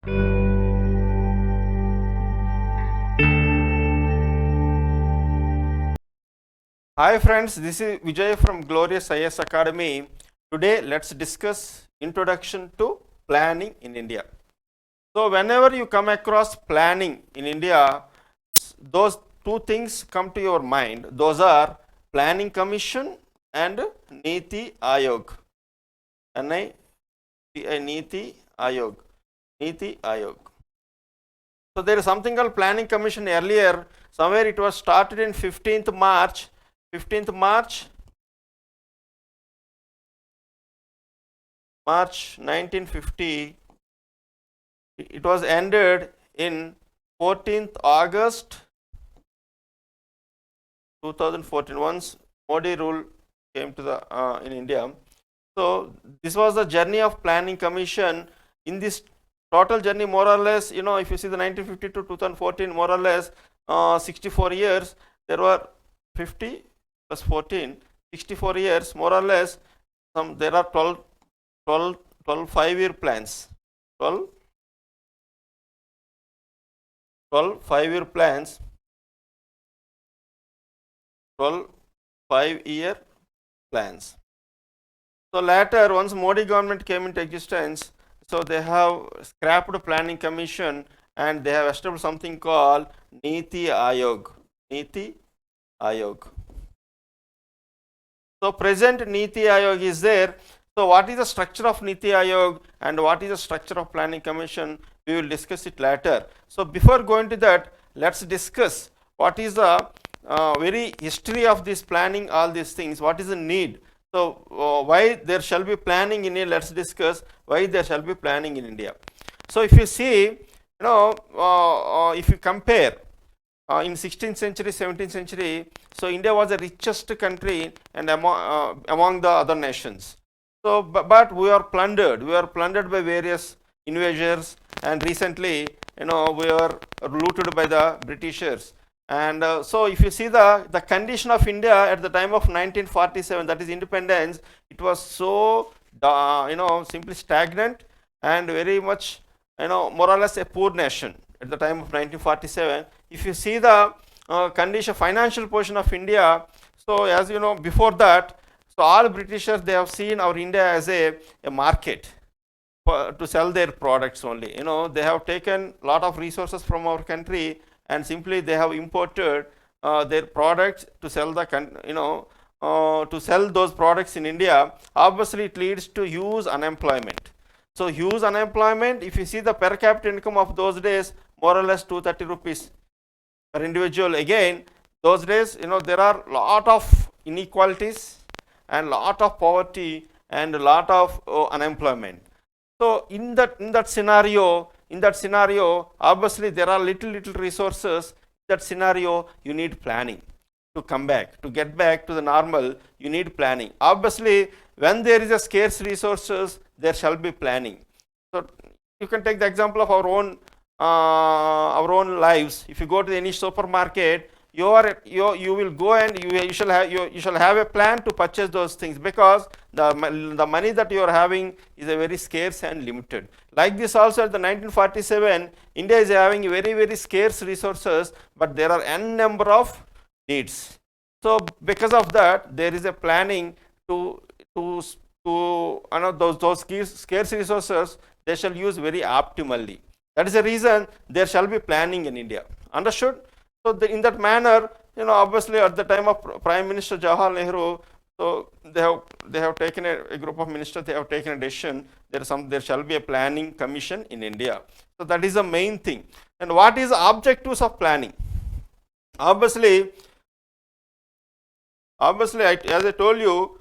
Hi friends, this is Vijay from Glorious IAS Academy. Today let's discuss introduction to planning in India. So whenever you come across planning in India, those two things come to your mind. Those are Planning Commission and Niti Aayog. Niti Aayog. Niti Aayog. So there is something called Planning Commission earlier. Somewhere it was started in 15th March 1950. It was ended in 14th August 2014 once Modi rule came to the in India. So this was the journey of Planning Commission. In this total journey, more or less, if you see the 1950 to 2014, more or less 64 years, there were 50 plus 14, 64 years, more or less. There are 12 5-year plans, 12 5-year plans, 12 5-year plans. So later, once Modi government came into existence, so they have scrapped Planning Commission and they have established something called Niti Aayog. Niti Aayog. So present Niti Aayog is there. So what is the structure of Niti Aayog and what is the structure of Planning Commission? We will discuss it later. So before going to that, let's discuss what is the very history of this planning, all these things. What is the need? So why there shall be planning in India? Let's discuss why there shall be planning in India. So if you see, if you compare in 16th century, 17th century, so India was the richest country and among the other nations. So, but we are plundered. We are plundered by various invaders, and recently, we were looted by the Britishers. And so, if you see the condition of India at the time of 1947, that is independence, it was so simply stagnant and very much more or less a poor nation at the time of 1947. If you see the condition, financial position of India, so as you know, before that, so all Britishers, they have seen our India as a market to sell their products only. They have taken a lot of resources from our country and simply they have imported their products to sell to sell those products in India. Obviously, it leads to huge unemployment. So huge unemployment. If you see the per capita income of those days, more or less 230 rupees per individual. Again, those days, there are lot of inequalities and lot of poverty and a lot of unemployment. So in that scenario, obviously there are little resources. In that scenario, you need planning to come back, to get back to the normal. You need planning. Obviously, when there is a scarce resources, there shall be planning. So you can take the example of our own lives. If you go to any supermarket, you will go and you shall have a plan to purchase those things, because the money that you are having is a very scarce and limited. Like this also at the 1947, India is having very scarce resources, but there are n number of needs. So because of that, there is a planning to those scarce resources, they shall use very optimally. That is the reason there shall be planning in India. Understood? So in that manner, obviously at the time of Prime Minister Jawaharlal Nehru, so they have taken a group of ministers, they have taken a decision. There shall be a Planning Commission in India. So that is the main thing. And what is the objectives of planning? Obviously, as I told you,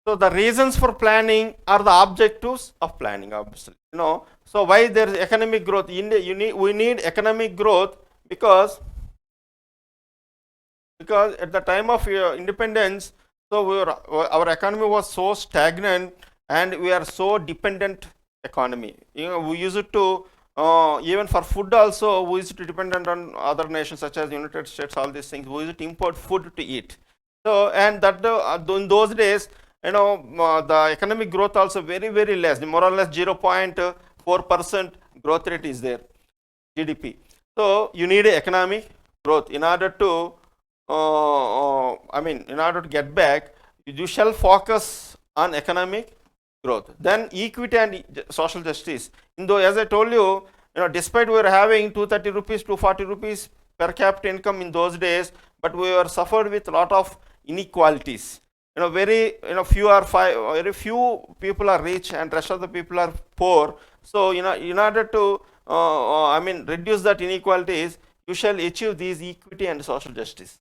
so the reasons for planning are the objectives of planning. Obviously, so why there is economic growth? India, we need economic growth because at the time of independence, so our economy was so stagnant and we are so dependent economy. We used to even for food also, we used to dependent on other nations such as United States, all these things. We used to import food to eat. So and that in those days, the economic growth also very less, more or less 0.5 4% growth rate is there, GDP. So you need economic growth in order to, in order to get back, you shall focus on economic growth. Then equity and social justice. Though, as I told you, despite we were having 230 rupees, 240 rupees per capita income in those days, but we were suffered with a lot of inequalities. Very few people are rich and rest of the people are poor. So in order to reduce that inequalities, you shall achieve these equity and social justice.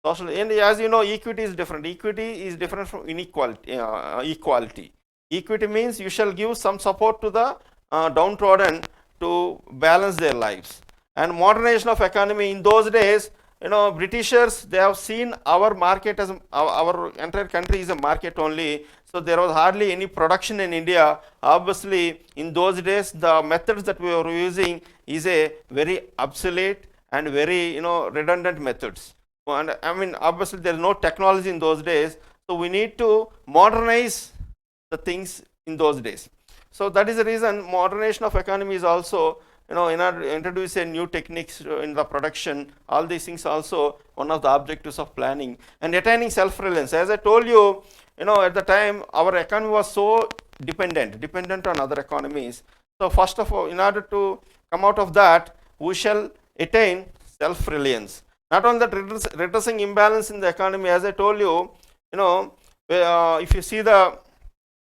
And as you know, equity is different. Equity is different from inequality. Equality. Equity means you shall give some support to the downtrodden to balance their lives. And modernization of economy, in those days, Britishers, they have seen our market as our entire country is a market only. So there was hardly any production in India. Obviously, in those days, the methods that we were using is a very obsolete and very redundant methods. And obviously there is no technology in those days. So we need to modernize the things in those days. So that is the reason modernization of economy is also, in order to introduce a new techniques in the production, all these things also one of the objectives of planning. And attaining self-reliance. As I told you, at the time our economy was so dependent on other economies. So first of all, in order to come out of that, we shall attain self-reliance. Not only that, redressing imbalance in the economy, as I told you, if you see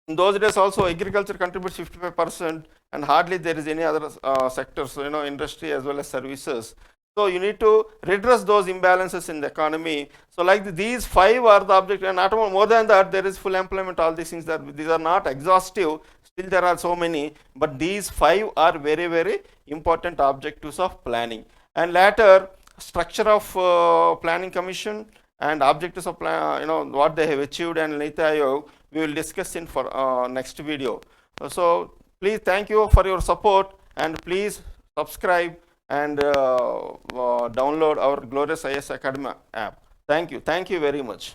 in those days also agriculture contributes 55% and hardly there is any other sectors, industry as well as services. So you need to redress those imbalances in the economy. So like these 5 are the objective, and not more than that, there is full employment, all these things, these are not exhaustive, still there are so many, but these 5 are very, very important objectives of planning. And later, structure of planning commission and objectives of what they have achieved and Niti Aayog, we will discuss in for next video. So please, thank you for your support, and please subscribe and download our Glorious IAS Academy app. Thank you very much.